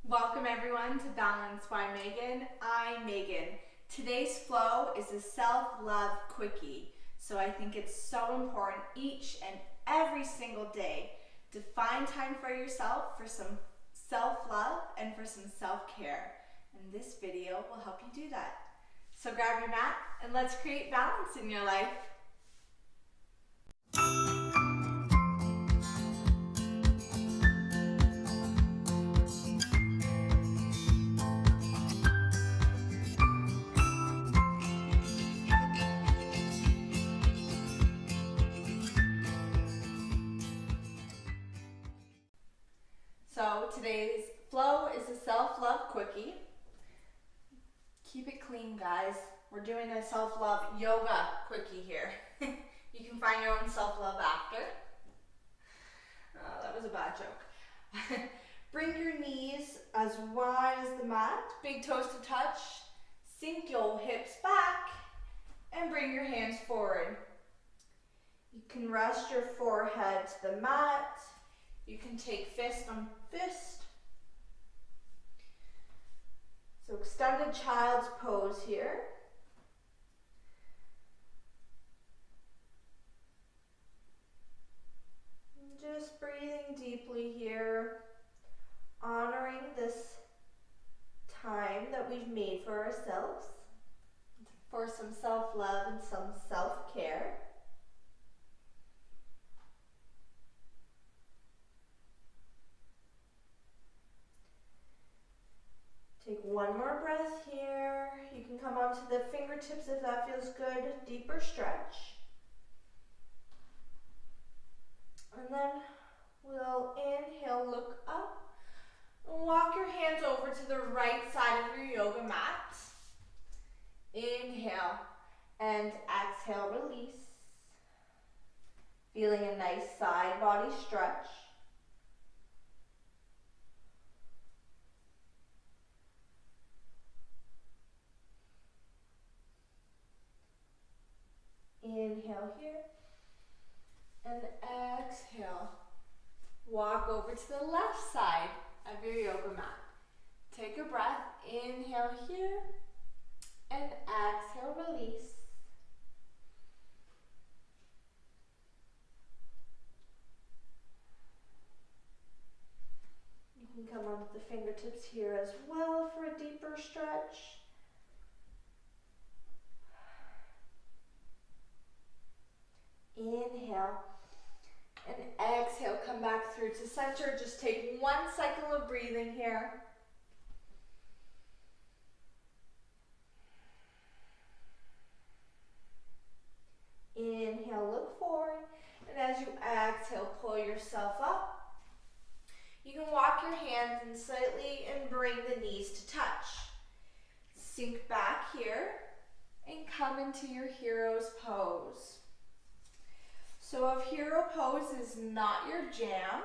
Welcome everyone to Balance by Meghan. I'm Meghan. Today's flow is a self-love quickie. So I think it's so important each and every single day to find time for yourself for some self-love and for some self-care. And this video will help you do that. So grab your mat and let's create balance in your life. So today's flow is a self-love quickie. Keep it clean, guys. We're doing a self-love yoga quickie here. You can find your own self-love after. Oh, that was a bad joke. Bring your knees as wide as the mat, big toes to touch. Sink your hips back and bring your hands forward. You can rest your forehead to the mat. You can take fist on fist. So extended child's pose here. Just breathing deeply here, honoring this time that we've made for ourselves, for some self-love and some self-care. Take one more breath here. You can come onto the fingertips if that feels good. Deeper stretch. And then we'll inhale, look up. And walk your hands over to the right side of your yoga mat. Inhale and exhale, release. Feeling a nice side body stretch. Inhale here and exhale. Walk over to the left side of your yoga mat. Take a breath. Inhale here and exhale, release. You can come onto the fingertips here as well for a deeper stretch. Inhale and exhale, come back through to center. Just take one cycle of breathing here. Inhale, look forward, and as you exhale, pull yourself up. You can walk your hands in slightly and bring the knees to touch. Sink back here and come into your hero's pose. So if hero pose is not your jam,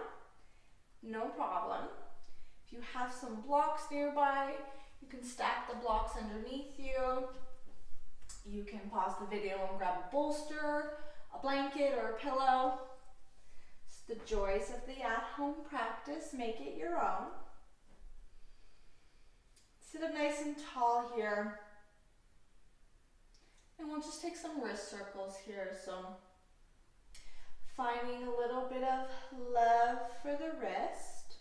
no problem. If you have some blocks nearby, you can stack the blocks underneath you. You can pause the video and grab a bolster, a blanket, or a pillow. It's the joys of the at-home practice. Make it your own. Sit up nice and tall here. And we'll just take some wrist circles here. So finding a little bit of love for the wrist.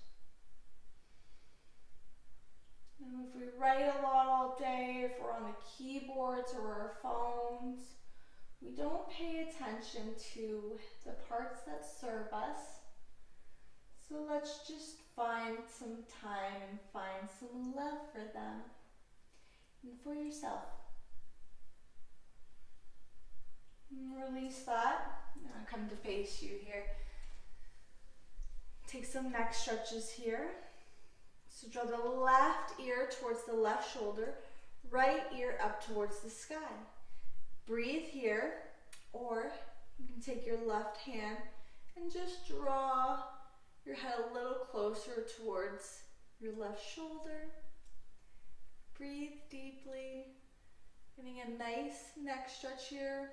And if we write a lot all day, if we're on the keyboards or our phones, we don't pay attention to the parts that serve us. So let's just find some time and find some love for them and for yourself. And release that. I'll come to face you here. Take some neck stretches here. So draw the left ear towards the left shoulder, right ear up towards the sky. Breathe here, or you can take your left hand and just draw your head a little closer towards your left shoulder. Breathe deeply, getting a nice neck stretch here.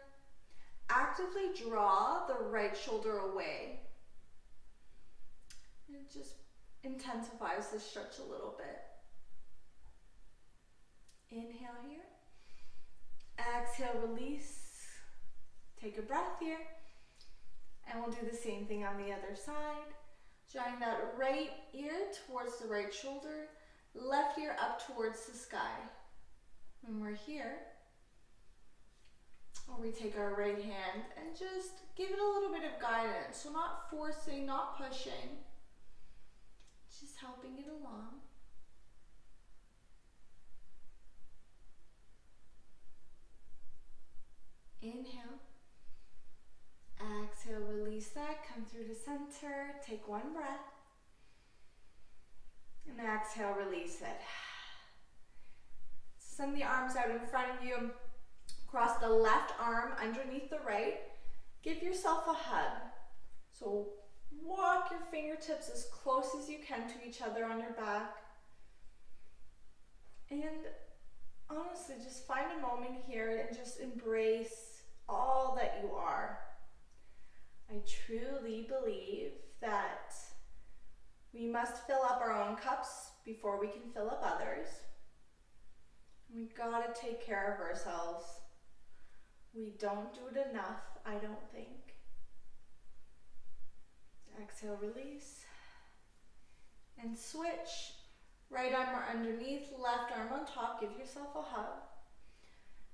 Actively draw the right shoulder away. And just intensifies the stretch a little bit. Inhale here. Exhale, release. Take a breath here. And we'll do the same thing on the other side. Drawing that right ear towards the right shoulder, left ear up towards the sky. When we're here, we take our right hand and just give it a little bit of guidance. So not forcing, not pushing, just helping it along. Inhale. Exhale, release that, come through to center, take one breath. And exhale, release it. Send the arms out in front of you. Cross the left arm underneath the right. Give yourself a hug. So walk your fingertips as close as you can to each other on your back. And honestly, just find a moment here and just embrace all that you are. I truly believe that we must fill up our own cups before we can fill up others. We gotta take care of ourselves. We don't do it enough, I don't think. Exhale, release. And switch. Right arm underneath, left arm on top. Give yourself a hug.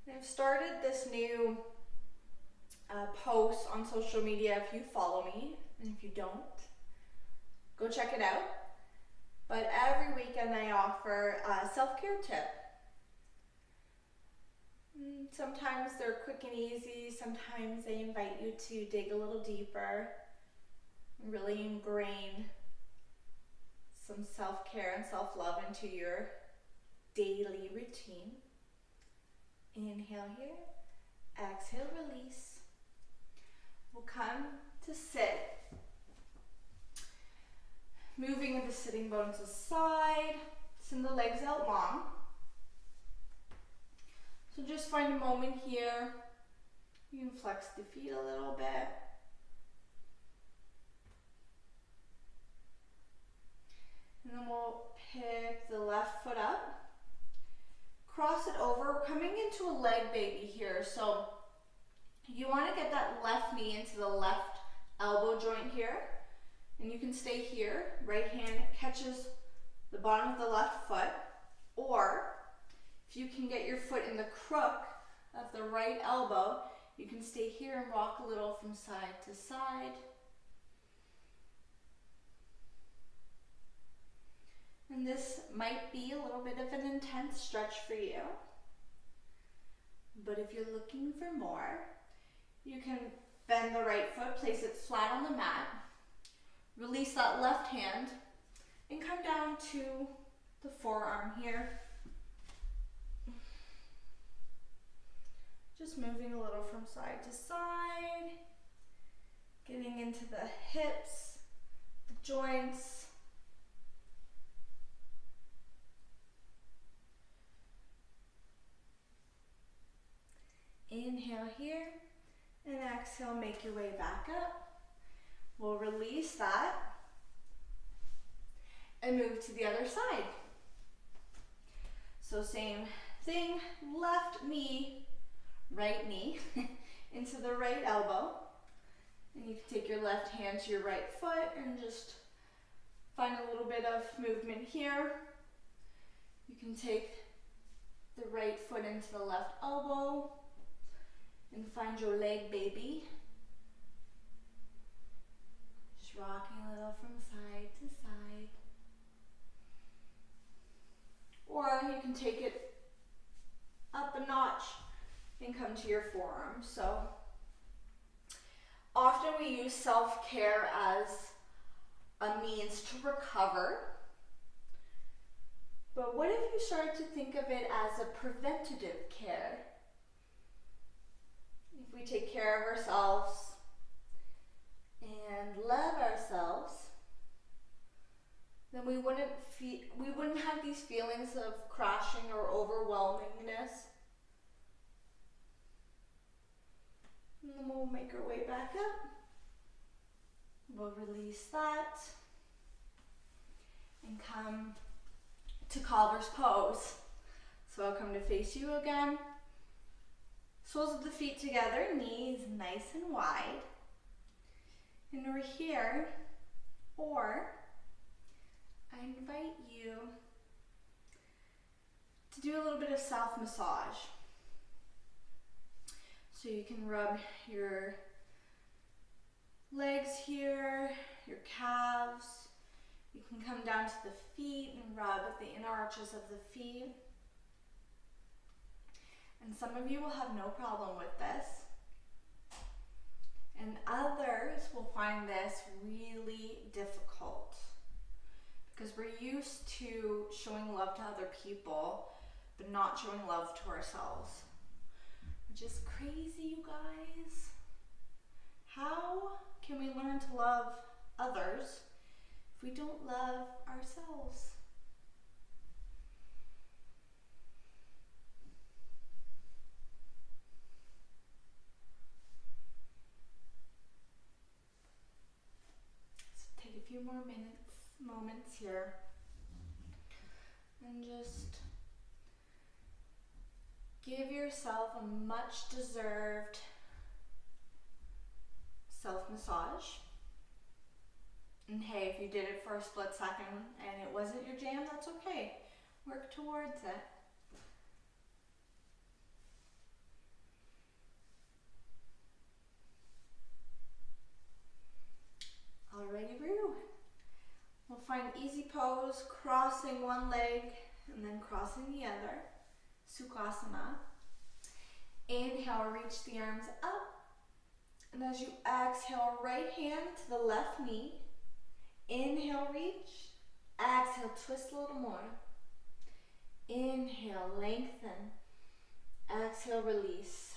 And I've started this new post on social media if you follow me, and if you don't, go check it out. But every weekend I offer a self-care tip. Sometimes they're quick and easy, sometimes they invite you to dig a little deeper, and really ingrain some self-care and self-love into your daily routine. Inhale here, exhale, release. We'll come to sit. Moving with the sitting bones aside. Send the legs out long. So just find a moment here. You can flex the feet a little bit. And then we'll pick the left foot up. Cross it over. We're coming into a leg baby here. So you want to get that left knee into the left elbow joint here. And you can stay here. Right hand catches the bottom of the left foot. Or if you can get your foot in the crook of the right elbow, you can stay here and rock a little from side to side. And this might be a little bit of an intense stretch for you. But if you're looking for more, you can bend the right foot, place it flat on the mat, release that left hand, and come down to the forearm here. Just moving a little from side to side, getting into the hips, the joints. Inhale here, and exhale, make your way back up. We'll release that and move to the other side. So same thing, left knee, right knee into the right elbow. And you can take your left hand to your right foot and just find a little bit of movement here. You can take the right foot into the left elbow and find your leg baby. Just rocking a little from side to side. Or you can take it up a notch and come to your forearm. So often we use self-care as a means to recover. But what if you start to think of it as a preventative care? If we take care of ourselves and love ourselves, then we wouldn't have these feelings of crashing or overwhelmingness. And then we'll make our way back up. We'll release that. and come to cobbler's pose. So I'll come to face you again. Soles of the feet together, knees nice and wide. And we're here, or I invite you to do a little bit of self-massage. So you can rub your legs here, your calves. You can come down to the feet and rub the inner arches of the feet. And some of you will have no problem with this. And others will find this really difficult because we're used to showing love to other people, but not showing love to ourselves. Which is crazy, you guys. How can we learn to love others if we don't love ourselves? So take a few more moments here and just give yourself a much deserved self-massage. And hey, if you did it for a split second and it wasn't your jam, that's okay. Work towards it. Alrighty, brew. We'll find easy pose, crossing one leg and then crossing the other. Sukhasana. Inhale, reach the arms up. And as you exhale, right hand to the left knee. Inhale, reach. Exhale, twist a little more. Inhale, lengthen. Exhale, release.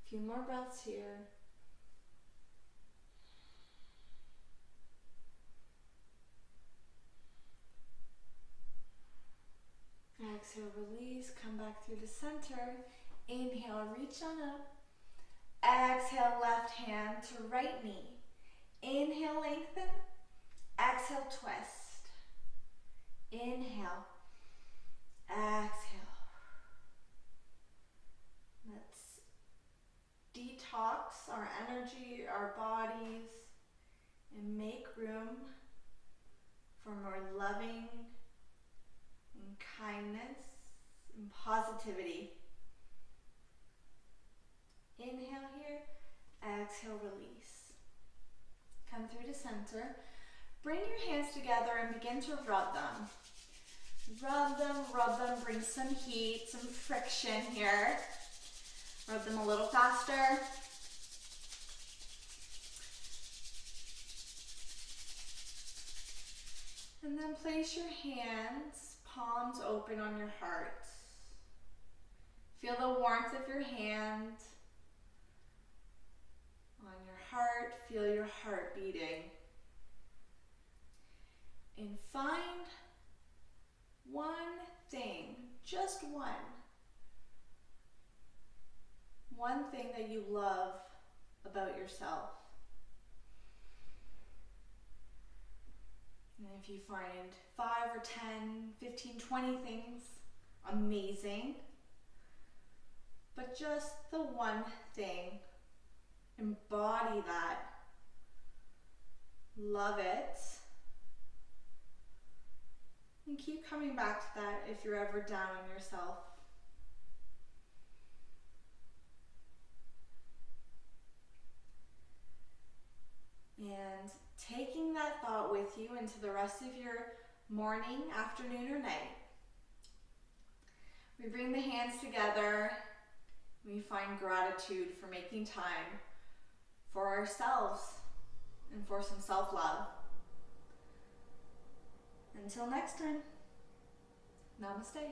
A few more breaths here. Exhale, release, come back through the center. Inhale, reach on up. Exhale, left hand to right knee. Inhale, lengthen. Exhale, twist. Inhale. Exhale. Let's detox our energy, our bodies, and make room for more loving and kindness and positivity. Inhale here, exhale, release. Come through to center. Bring your hands together and begin to rub them. Rub them, bring some heat, some friction here. Rub them a little faster. And then place your hands, palms open on your heart. Feel the warmth of your hand on your heart. Feel your heart beating. And find one thing, just one thing that you love about yourself. And if you find 5 or 10, 15, 20 things, amazing. But just the one thing, embody that, love it, and keep coming back to that if you're ever down on yourself. And taking that thought with you into the rest of your morning, afternoon, or night. We bring the hands together. We find gratitude for making time for ourselves and for some self-love. Until next time, namaste.